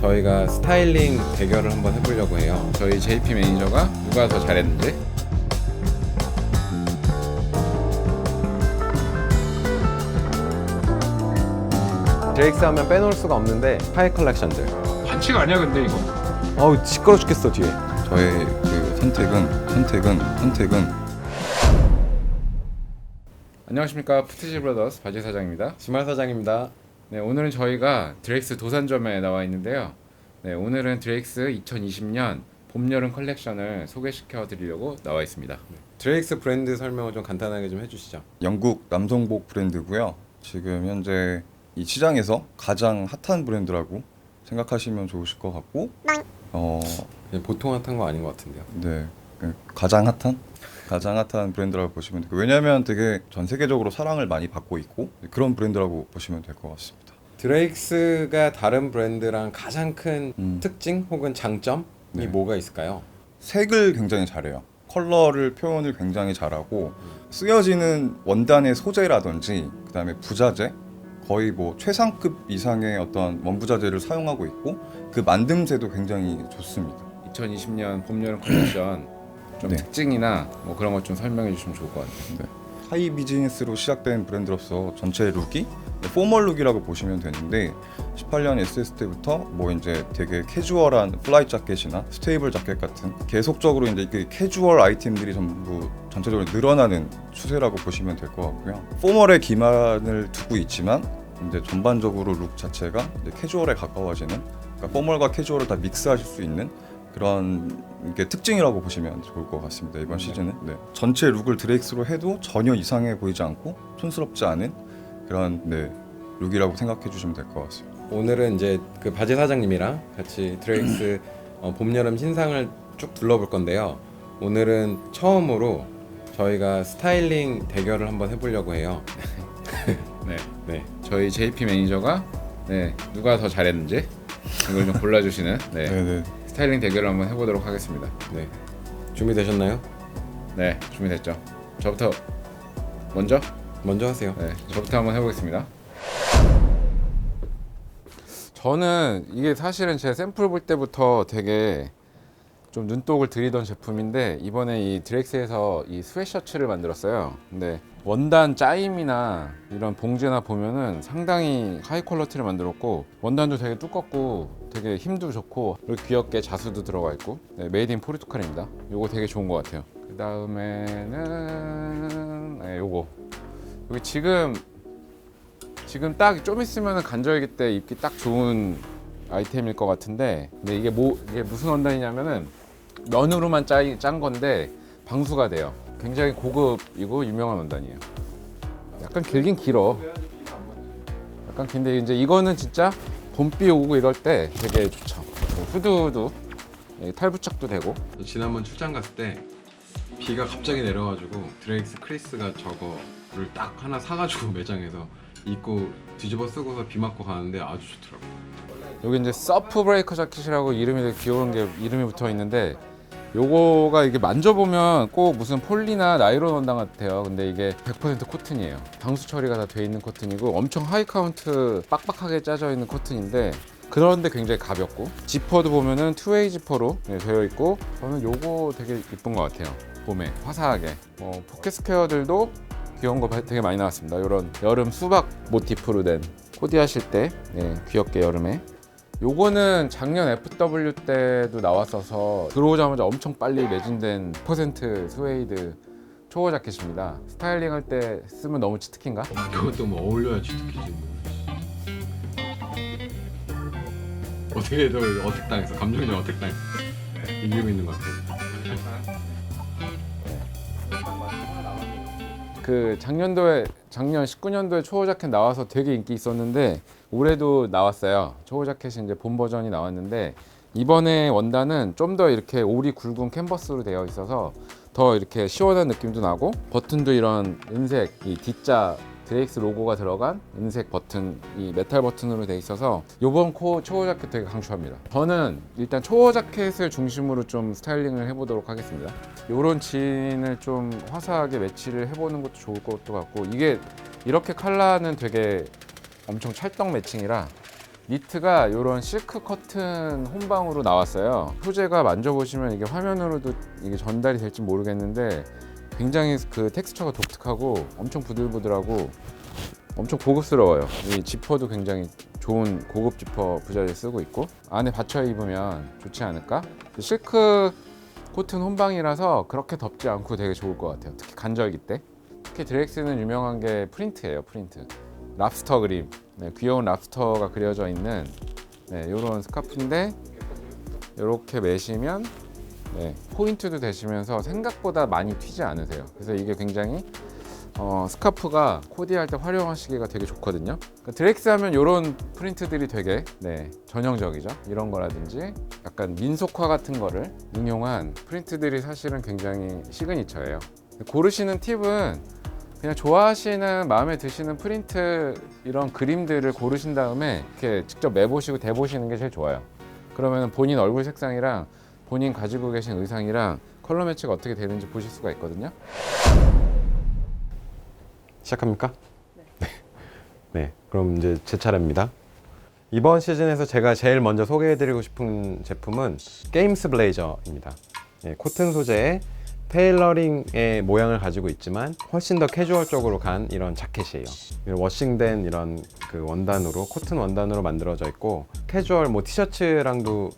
저희가 스타일링 대결을 한번 해보려고 해요. 저희 JP 매니저가 누가 더 잘했는지. 드레익스 하면 빼놓을 수가 없는데 하이 컬렉션들. 반칙 아니야 근데 이거? 어우 시끄러 죽겠어 뒤에. 저의 그 선택은 안녕하십니까, 푸트지 브라더스 바지 사장입니다. 주말 사장입니다. 네, 오늘은 저희가 드레익스 도산점에 나와 있는데요. 네, 오늘은 드레익스 2020년 봄 여름 컬렉션을 소개시켜 드리려고 나와 있습니다. 드레익스 브랜드 설명을 좀 간단하게 좀 해주시죠. 영국 남성복 브랜드고요. 지금 현재 이 시장에서 가장 핫한 브랜드라고 생각하시면 좋으실 것 같고, 그냥 보통 핫한 거 아닌 것 같은데요. 네, 가장 핫한 브랜드라고 보시면 되고, 왜냐하면 되게 전 세계적으로 사랑을 많이 받고 있고 그런 브랜드라고 보시면 될 것 같습니다. 드레익스가 다른 브랜드랑 가장 큰 음. 특징 혹은 장점이 네. 뭐가 있을까요? 색을 굉장히 잘해요. 컬러를 표현을 굉장히 잘하고, 쓰여지는 원단의 소재라든지 그다음에 부자재, 거의 뭐 최상급 이상의 어떤 원부자재를 사용하고 있고, 그 만듦새도 굉장히 좋습니다. 2020년 봄 여름 컬렉션 좀 네. 특징이나 뭐 그런 것 좀 설명해 주시면 좋을 것 같아요. 네. 하이 비즈니스로 시작된 브랜드로서 전체 룩이 포멀 룩이라고 보시면 되는데, 18년 SS 때부터 뭐 이제 되게 캐주얼한 플라이 자켓이나 스테이블 자켓 같은 계속적으로 이제 그 캐주얼 아이템들이 전부 전체적으로 늘어나는 추세라고 보시면 될 것 같고요. 포멀에 기반을 두고 있지만 이제 전반적으로 룩 자체가 이제 캐주얼에 가까워지는, 그러니까 포멀과 캐주얼을 다 믹스하실 수 있는 그런 게 특징이라고 보시면 좋을 것 같습니다. 이번 시즌은 전체 룩을 드레익스로 해도 전혀 이상해 보이지 않고 촌스럽지 않은 그런 룩이라고 생각해 주시면 될 것 같습니다. 오늘은 이제 그 바지 사장님이랑 같이 드레익스 봄 여름 신상을 쭉 둘러볼 건데요. 오늘은 처음으로 저희가 스타일링 대결을 한번 해보려고 해요. 네, 저희 JP 매니저가 누가 더 잘했는지 이걸 좀 골라주시는 네네. 스타일링 대결을 한번 해보도록 하겠습니다. 네, 준비되셨나요? 네, 준비됐죠? 저부터 먼저? 먼저 하세요. 네, 저부터 한번 해보겠습니다. 저는 이게 사실은 제 샘플 볼 때부터 되게 좀 눈독을 들이던 제품인데, 이번에 이 드렉스에서 이 스웨셔츠를 만들었어요. 근데 원단 짜임이나 이런 봉제나 보면은 상당히 하이 퀄러티를 만들었고, 원단도 되게 두껍고 되게 힘도 좋고, 그리고 귀엽게 자수도 들어가 있고, 메이드 인 포르투갈입니다. 요거 되게 좋은 것 같아요. 그 다음에는 요거 여기 지금 딱 좀 있으면 간절기 때 입기 딱 좋은 아이템일 것 같은데, 근데 이게 무슨 원단이냐면은 면으로만 짠 건데 방수가 돼요. 굉장히 고급이고 유명한 원단이에요. 약간 길긴 길어. 약간 긴데 이제 이거는 진짜 봄비 오고 이럴 때 되게 좋죠. 후드도 탈부착도 되고. 지난번 출장 갔을 때 비가 갑자기 내려가지고 드레익스 크리스가 저거를 딱 하나 사가지고 매장에서 입고 뒤집어 쓰고서 비 맞고 가는데 아주 좋더라고요. 여기 이제 서프 브레이커 자켓이라고 이름이 되게 귀여운 게 이름이 붙어 있는데, 요거가 이게 만져보면 꼭 무슨 폴리나 나이론 원단 같아요. 근데 이게 100% 코튼이에요. 방수 처리가 다 돼 있는 코튼이고, 엄청 하이 카운트 빡빡하게 짜져 있는 코튼인데, 그런데 굉장히 가볍고, 지퍼도 보면은 투웨이 지퍼로 되어 있고, 저는 요거 되게 이쁜 것 같아요. 봄에 화사하게. 포켓 스퀘어들도 귀여운 거 되게 많이 나왔습니다. 이런 여름 수박 모티프로 된 코디하실 때 귀엽게 여름에. 요거는 작년 FW 때도 나왔어서 들어오자마자 엄청 빨리 매진된 퍼센트 스웨이드 초호 자켓입니다. 스타일링 할 때 쓰면 너무 치트킨가? 그것도 뭐 어울려야 치트키지 뭐. 어떻게 너 어택당했어? 감정이 어택당했어. 이기고 있는 것 같아. 그 작년 19년도에 초호 자켓 나와서 되게 인기 있었는데, 올해도 나왔어요. 초호 자켓이 이제 본 버전이 나왔는데, 이번에 원단은 좀 더 이렇게 올이 굵은 캔버스로 되어 있어서 더 이렇게 시원한 느낌도 나고, 버튼도 이런 은색 이 D자 드레익스 로고가 들어간 은색 버튼, 이 메탈 버튼으로 되어 있어서 이번 초호 자켓 되게 강추합니다. 저는 일단 초호 자켓을 중심으로 좀 스타일링을 해보도록 하겠습니다. 이런 진을 좀 화사하게 매치를 해보는 것도 좋을 것도 같고, 이게 이렇게 컬러는 되게 엄청 찰떡 매칭이라 니트가 이런 실크 커튼 혼방으로 나왔어요. 소재가 만져보시면 이게 화면으로도 이게 전달이 될지 모르겠는데 굉장히 그 텍스처가 독특하고 엄청 부들부들하고 엄청 고급스러워요. 이 지퍼도 굉장히 좋은 고급 지퍼 부자재 쓰고 있고 안에 받쳐 입으면 좋지 않을까? 실크 코튼 혼방이라서 그렇게 덥지 않고 되게 좋을 것 같아요. 특히 간절기 때. 특히 드렉스는 유명한 게 프린트예요. 프린트. 랍스터 그림. 네, 귀여운 랍스터가 그려져 있는 이런 스카프인데 이렇게 매시면 포인트도 되시면서 생각보다 많이 튀지 않으세요. 그래서 이게 굉장히 스카프가 코디할 때 활용하시기가 되게 좋거든요. 그러니까 드렉스 하면 이런 프린트들이 되게 전형적이죠. 이런 거라든지 약간 민속화 같은 거를 응용한 프린트들이 사실은 굉장히 시그니처예요. 고르시는 팁은 그냥 좋아하시는 마음에 드시는 프린트 이런 그림들을 고르신 다음에 이렇게 직접 매보시고 대보시는 게 제일 좋아요. 그러면 본인 얼굴 색상이랑 본인 가지고 계신 의상이랑 컬러 매치가 어떻게 되는지 보실 수가 있거든요. 시작합니까? 네, 그럼 이제 제 차례입니다. 이번 시즌에서 제가 제일 먼저 소개해드리고 싶은 제품은 게임스 블레이저입니다. 코튼 소재의 테일러링의 모양을 가지고 있지만 훨씬 더 캐주얼적으로 간 이런 자켓이에요. 워싱된 이런 그 원단으로 코튼 원단으로 만들어져 있고 캐주얼 뭐 티셔츠랑도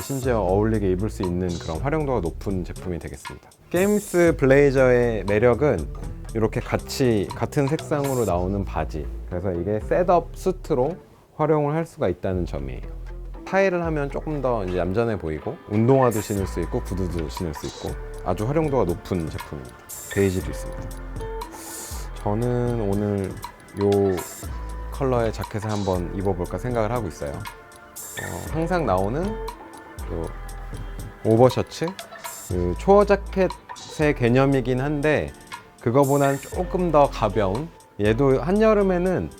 심지어 어울리게 입을 수 있는 그런 활용도가 높은 제품이 되겠습니다. 게임스 블레이저의 매력은 이렇게 같은 색상으로 나오는 바지, 그래서 이게 셋업 수트로 활용을 할 수가 있다는 점이에요. 타이를 하면 조금 더 이제 얌전해 보이고 운동화도 신을 수 있고 구두도 신을 수 있고 아주 활용도가 높은 제품입니다. 베이지도 있습니다. 저는 오늘 이 컬러의 자켓을 한번 입어볼까 생각을 하고 있어요. 항상 나오는 또 오버셔츠, 그 초어 자켓의 개념이긴 한데 그거보다는 조금 더 가벼운, 얘도 한여름에는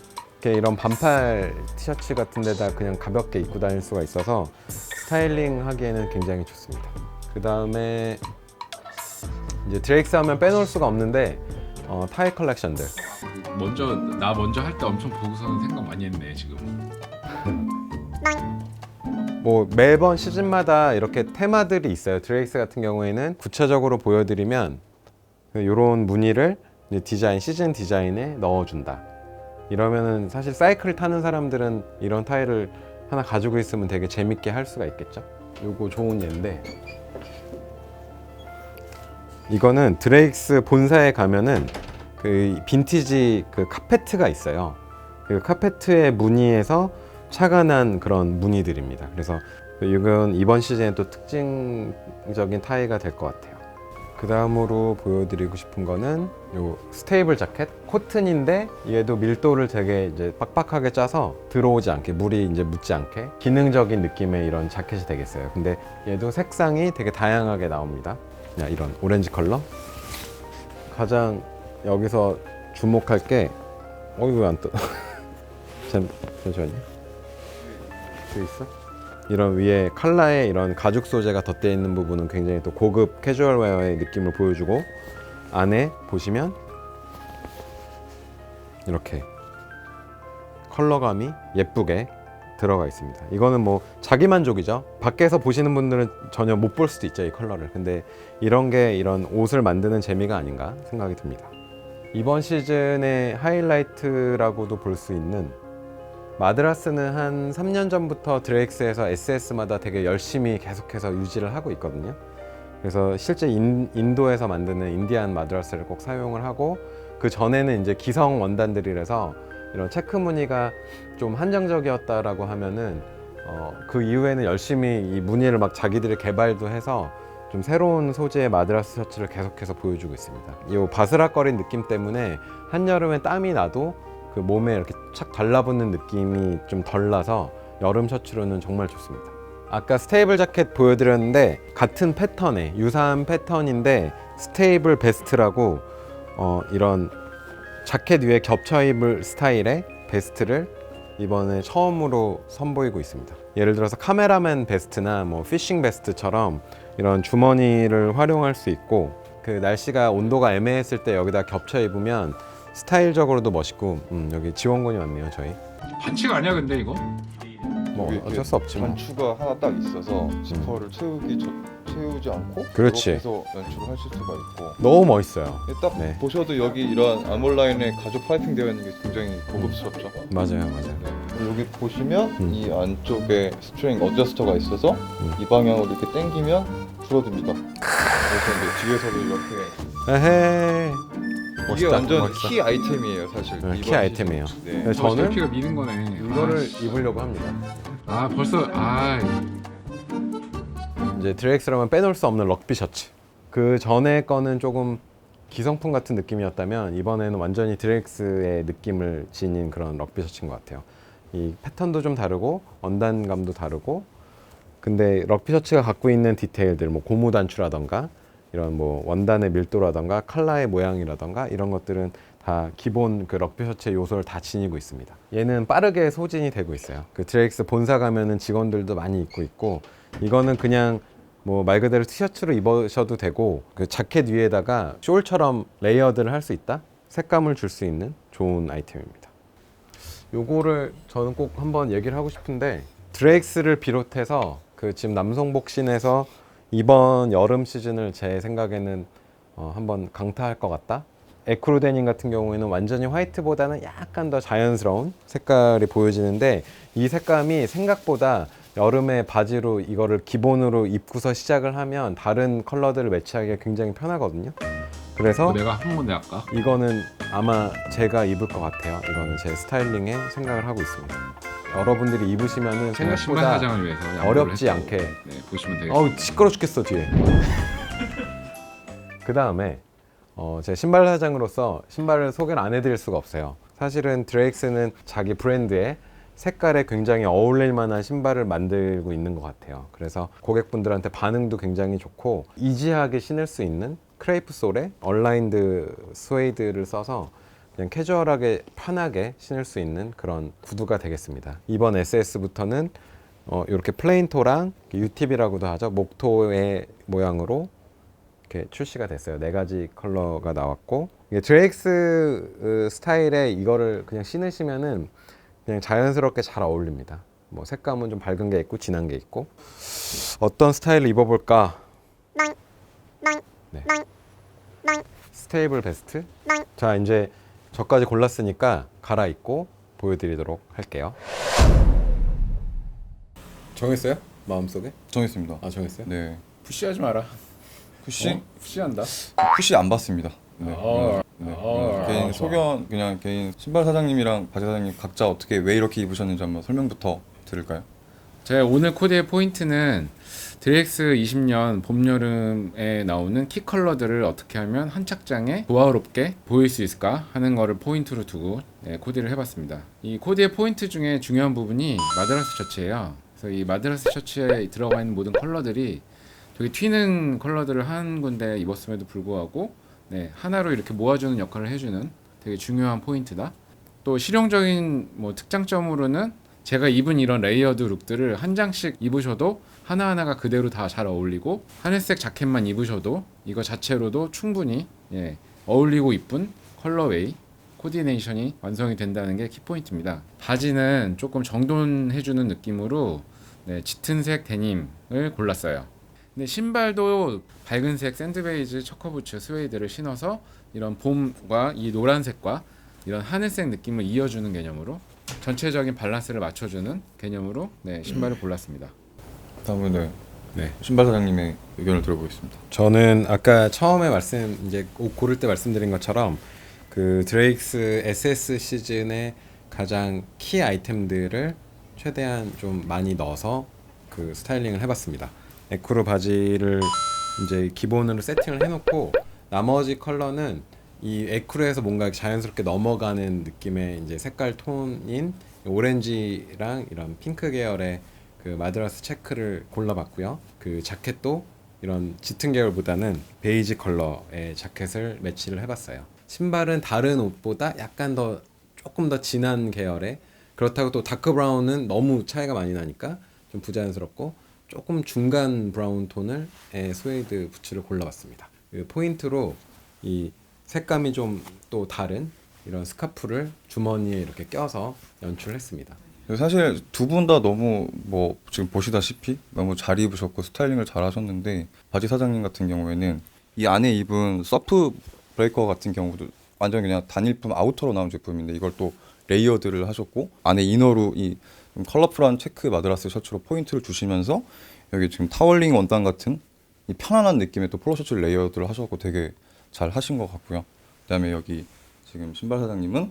이렇게 이런 반팔 티셔츠 같은 데다 그냥 가볍게 입고 다닐 수가 있어서 스타일링 하기에는 굉장히 좋습니다. 그 다음에 이제 드렉스 하면 빼놓을 수가 없는데 타이 컬렉션들. 나 먼저 할 때 엄청 보고서는 생각 많이 했네 지금. 뭐 매번 시즌마다 이렇게 테마들이 있어요. 드렉스 같은 경우에는 구체적으로 보여드리면 이런 무늬를 이제 시즌 디자인에 넣어준다. 이러면은 사실 사이클 타는 사람들은 이런 타일을 하나 가지고 있으면 되게 재밌게 할 수가 있겠죠. 요거 좋은 예인데 이거는 드렉스 본사에 가면은 그 빈티지 그 카페트가 있어요. 그 카페트의 무늬에서 착안한 그런 무늬들입니다. 그래서 이건 이번 시즌에 또 특징적인 타이가 될 것 같아요. 그 다음으로 보여드리고 싶은 거는 요 스테이블 자켓, 코튼인데 얘도 밀도를 되게 이제 빡빡하게 짜서 들어오지 않게, 물이 이제 묻지 않게 기능적인 느낌의 이런 자켓이 되겠어요. 근데 얘도 색상이 되게 다양하게 나옵니다. 이런 오렌지 컬러. 가장 여기서 주목할 게 왜 안 떠? 잠시만요. 여기 있어? 이런 위에 칼라에 이런 가죽 소재가 덧대어 있는 부분은 굉장히 또 고급 캐주얼 웨어의 느낌을 보여주고, 안에 보시면 이렇게 컬러감이 예쁘게 들어가 있습니다. 이거는 뭐 자기 만족이죠. 밖에서 보시는 분들은 전혀 못 볼 수도 있죠, 이 컬러를. 근데 이런 게 이런 옷을 만드는 재미가 아닌가 생각이 듭니다. 이번 시즌의 하이라이트라고도 볼 수 있는, 마드라스는 한 3년 전부터 드렉스에서 SS마다 되게 열심히 계속해서 유지를 하고 있거든요. 그래서 실제 인도에서 만드는 인디안 마드라스를 꼭 사용을 하고, 그 전에는 이제 기성 원단들이라서 이런 체크 무늬가 좀 한정적이었다라고 하면은 그 이후에는 열심히 이 무늬를 막 자기들이 개발도 해서 좀 새로운 소재의 마드라스 셔츠를 계속해서 보여주고 있습니다. 이 바스락거린 느낌 때문에 한여름에 땀이 나도 그 몸에 이렇게 착 달라붙는 느낌이 좀 덜 나서 여름 셔츠로는 정말 좋습니다. 아까 스테이블 자켓 보여드렸는데 같은 패턴에 유사한 패턴인데 스테이블 베스트라고 이런 자켓 위에 겹쳐 입을 스타일의 베스트를 이번에 처음으로 선보이고 있습니다. 예를 들어서 카메라맨 베스트나 뭐 피싱 베스트처럼 이런 주머니를 활용할 수 있고, 그 날씨가 온도가 애매했을 때 여기다 겹쳐 입으면 스타일적으로도 멋있고. 여기 지원군이 왔네요. 저희 반칙 아니야 근데 이거? 뭐 여기 이렇게 어쩔 수 없지 뭐. 단추가 하나 딱 있어서 지퍼를 채우지 않고 그렇지. 이렇게 해서 연출을 하실 수가 있고 너무 멋있어요. 딱 네. 보셔도 여기 이런 아몰라인에 가죽 파이핑 되어 있는 게 굉장히 고급스럽죠. 맞아요. 그리고 여기 보시면 이 안쪽에 스트링 어저스터가 있어서 음. 이 방향으로 이렇게 당기면 줄어듭니다. 그래서 이제 뒤에서도 이렇게 에헤이. 이게 멋있다. 완전 멋있어. 키 아이템이에요, 사실. 네, 키 이번 아이템이에요. 시즌. 네, 네. 저는 피가 미는 거네. 이거를 입으려고 합니다. 아 벌써 이제 드렉스라면 빼놓을 수 없는 럭비 셔츠. 그 전에 거는 조금 기성품 같은 느낌이었다면 이번에는 완전히 드렉스의 느낌을 지닌 그런 럭비 셔츠인 것 같아요. 이 패턴도 좀 다르고 원단감도 다르고, 근데 럭비 셔츠가 갖고 있는 디테일들, 뭐 고무 단추라던가 이런 뭐 원단의 밀도라던가 컬러의 모양이라던가 이런 것들은 다 기본 그 럭비 셔츠의 요소를 다 지니고 있습니다. 얘는 빠르게 소진이 되고 있어요. 그 드렉스 본사 가면은 직원들도 많이 입고 있고, 이거는 그냥 뭐 말 그대로 티셔츠로 입으셔도 되고, 그 자켓 위에다가 숄처럼 레이어드를 할 수 있다? 색감을 줄 수 있는 좋은 아이템입니다. 요거를 저는 꼭 한번 얘기를 하고 싶은데, 드렉스를 비롯해서 그 지금 남성복 씬에서 이번 여름 시즌을 제 생각에는 한번 강타할 것 같다? 에크로 데님 같은 경우에는 완전히 화이트보다는 약간 더 자연스러운 색깔이 보여지는데, 이 색감이 생각보다 여름에 바지로 이거를 기본으로 입고서 시작을 하면 다른 컬러들을 매치하기가 굉장히 편하거든요. 그래서 내가 한 건데 아까. 이거는 아마 제가 입을 것 같아요. 이거는 제 스타일링에 생각을 하고 있습니다. 여러분들이 입으시면은 제가 신발 생각보다 사장을 위해서 양보를 어렵지 했다고. 않게. 네, 보시면 되겠습니다. 어우 시끄러 죽겠어 뒤에. 그 다음에 제 신발 사장으로서 신발을 소개를 안 해드릴 수가 없어요. 사실은 드레익스는 자기 브랜드에 색깔에 굉장히 어울릴 만한 신발을 만들고 있는 것 같아요. 그래서 고객분들한테 반응도 굉장히 좋고, 이지하게 신을 수 있는 크레이프 솔에 얼라인드 스웨이드를 써서 그냥 캐주얼하게 편하게 신을 수 있는 그런 구두가 되겠습니다. 이번 SS부터는 이렇게 플레인토랑 UTB라고도 하죠. 목토의 모양으로 이렇게 출시가 됐어요. 4가지 컬러가 나왔고, 이게 드레익스 스타일에 이거를 그냥 신으시면은 그냥 자연스럽게 잘 어울립니다. 뭐 색감은 좀 밝은 게 있고 진한 게 있고. 어떤 스타일을 입어볼까? 네. 스테이블 베스트. 자, 이제 저까지 골랐으니까 갈아입고 보여드리도록 할게요. 정했어요? 마음속에? 정했습니다. 아, 정했어요? 네. 푸시하지 마라. 푸시? 푸시한다. 푸시 안 받습니다. 네. 개인 좋아. 소견, 그냥 개인 신발 사장님이랑 바지 사장님 각자 어떻게 왜 이렇게 입으셨는지 한번 설명부터 들을까요? 제 오늘 코디의 포인트는 드렉스 20년 봄 여름에 나오는 키 컬러들을 어떻게 하면 한 착장에 조화롭게 보일 수 있을까 하는 거를 포인트로 두고 코디를 해봤습니다. 이 코디의 포인트 중에 중요한 부분이 마드라스 셔츠예요. 그래서 이 마드라스 셔츠에 들어가 있는 모든 컬러들이 되게 튀는 컬러들을 한 군데 입었음에도 불구하고 하나로 이렇게 모아주는 역할을 해주는 되게 중요한 포인트다. 또 실용적인 뭐 특장점으로는 제가 입은 이런 레이어드 룩들을 한 장씩 입으셔도 하나하나가 그대로 다 잘 어울리고, 하늘색 자켓만 입으셔도 이거 자체로도 충분히 어울리고 이쁜 컬러웨이 코디네이션이 완성이 된다는 게 키포인트입니다. 바지는 조금 정돈해주는 느낌으로 짙은색 데님을 골랐어요. 근데 신발도 밝은색 샌드베이지 초커부츠 스웨이드를 신어서 이런 봄과 이 노란색과 이런 하늘색 느낌을 이어주는 개념으로 전체적인 밸런스를 맞춰주는 개념으로 신발을 골랐습니다. 다음은 네. 신발 사장님의 의견을 들어보겠습니다. 저는 아까 처음에 이제 옷 고를 때 말씀드린 것처럼 그 드레익스 SS 시즌의 가장 키 아이템들을 최대한 좀 많이 넣어서 그 스타일링을 해봤습니다. 에크로 바지를 이제 기본으로 세팅을 해놓고, 나머지 컬러는 이 에크로에서 뭔가 자연스럽게 넘어가는 느낌의 이제 색깔 톤인 오렌지랑 이런 핑크 계열의 그 마드라스 체크를 골라봤고요. 그 자켓도 이런 짙은 계열보다는 베이지 컬러의 자켓을 매치를 해봤어요. 신발은 다른 옷보다 약간 더 조금 더 진한 계열의, 그렇다고 또 다크 브라운은 너무 차이가 많이 나니까 좀 부자연스럽고 조금 중간 브라운 톤을 스웨이드 부츠를 골라봤습니다. 그 포인트로 이 색감이 좀 또 다른 이런 스카프를 주머니에 이렇게 껴서 연출했습니다. 사실 두 분 다 너무 뭐 지금 보시다시피 너무 잘 입으셨고 스타일링을 잘 하셨는데 바지 사장님 같은 경우에는 이 안에 입은 서프 브레이커 같은 경우도 완전 그냥 단일품 아우터로 나온 제품인데 이걸 또 레이어드를 하셨고 안에 이너로 이 좀 컬러풀한 체크 마드라스 셔츠로 포인트를 주시면서 여기 지금 타월링 원단 같은 이 편안한 느낌의 또 폴로 셔츠 레이어드를 하셨고 되게 잘 하신 것 같고요. 그다음에 여기 지금 신발 사장님은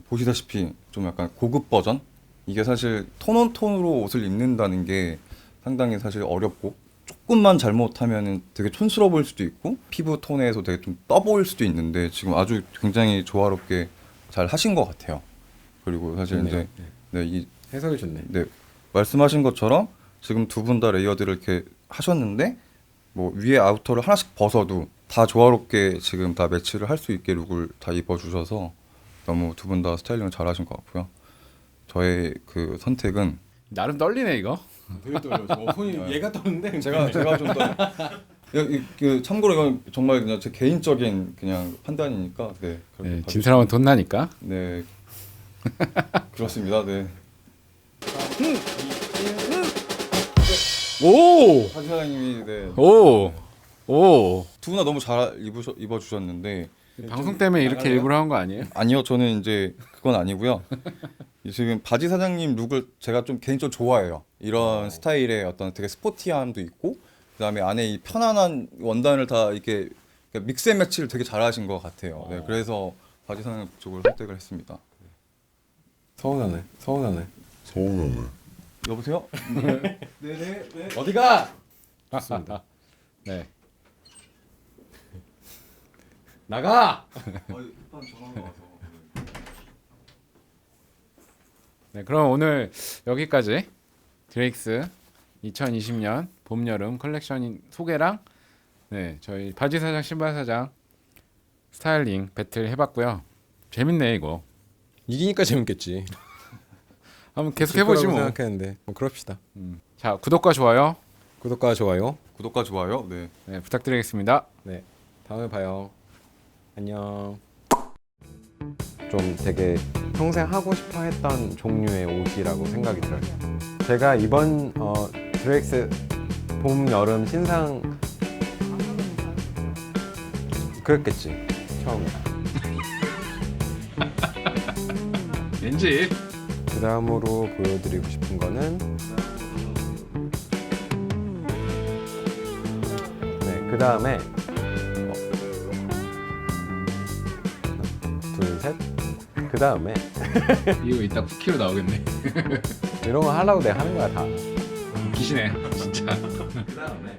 보시다시피 좀 약간 고급 버전. 이게 사실 톤온톤으로 옷을 입는다는 게 상당히 사실 어렵고 조금만 잘못하면은 되게 촌스러워 보일 수도 있고 피부 톤에서 되게 좀 떠 보일 수도 있는데 지금 아주 굉장히 조화롭게 잘 하신 것 같아요. 그리고 사실 좋네요. 이제 이 해석이 좋네. 네, 말씀하신 것처럼 지금 두 분 다 레이어드를 이렇게 하셨는데 뭐 위에 아우터를 하나씩 벗어도 다 조화롭게 지금 다 매치를 할 수 있게 룩을 다 입어주셔서 너무 두 분 다 스타일링을 잘하신 것 같고요. 저의 그 선택은 나름 떨리네 이거. 되게 떨려. 손이 얘가 떠는데 제가 좀 더 참고로 이건 정말 그냥 제 개인적인 그냥 판단이니까 네. 그렇게 네, 봐주시면- 진 사람은 돈 나니까. 네. 그렇습니다. 네. 오, 하지 사장님이 네. 오, 오. 두 분 다 너무 잘 입어주셨는데 방송 때문에 이렇게 일부러 한 거 아니에요? 아니요, 저는 이제 그건 아니고요. 지금 바지 사장님 룩을 제가 좀 개인적으로 좋아해요. 이런 스타일의 어떤 되게 스포티함도 있고, 그다음에 안에 이 편안한 원단을 다 이렇게 믹스 앤 매치를 되게 잘하신 것 같아요. 네, 그래서 바지 사장님 쪽을 선택을 했습니다. 서운하네. 서운하네. 여보세요? 어디가? 좋습니다. 네. 나가. 네, 그럼 오늘 여기까지 드레익스 2020년 봄 여름 컬렉션 소개랑 네, 저희 바지 사장 신발 사장 스타일링 배틀 해봤고요. 재밌네 이거. 이기니까 재밌겠지. 한번 계속 질 해보지 거라고 뭐. 생각했는데 뭐 그럽시다. 자, 구독과 좋아요 구독과 좋아요. 구독과 좋아요. 네. 네, 부탁드리겠습니다. 네. 다음에 봐요. 안녕. 좀 되게 평생 하고 싶어 했던 종류의 옷이라고 생각이 들어요. 제가 이번 드렉스 봄 여름 신상 그랬겠지 처음에. 왠지 그 다음으로 보여드리고 싶은 거는 네, 그 다음에 둘, 셋. 그 다음에 이거 이따 쿠키로 나오겠네. 이런 거 하려고 내가 하는 거야 다. 웃기시네 진짜. 그 다음에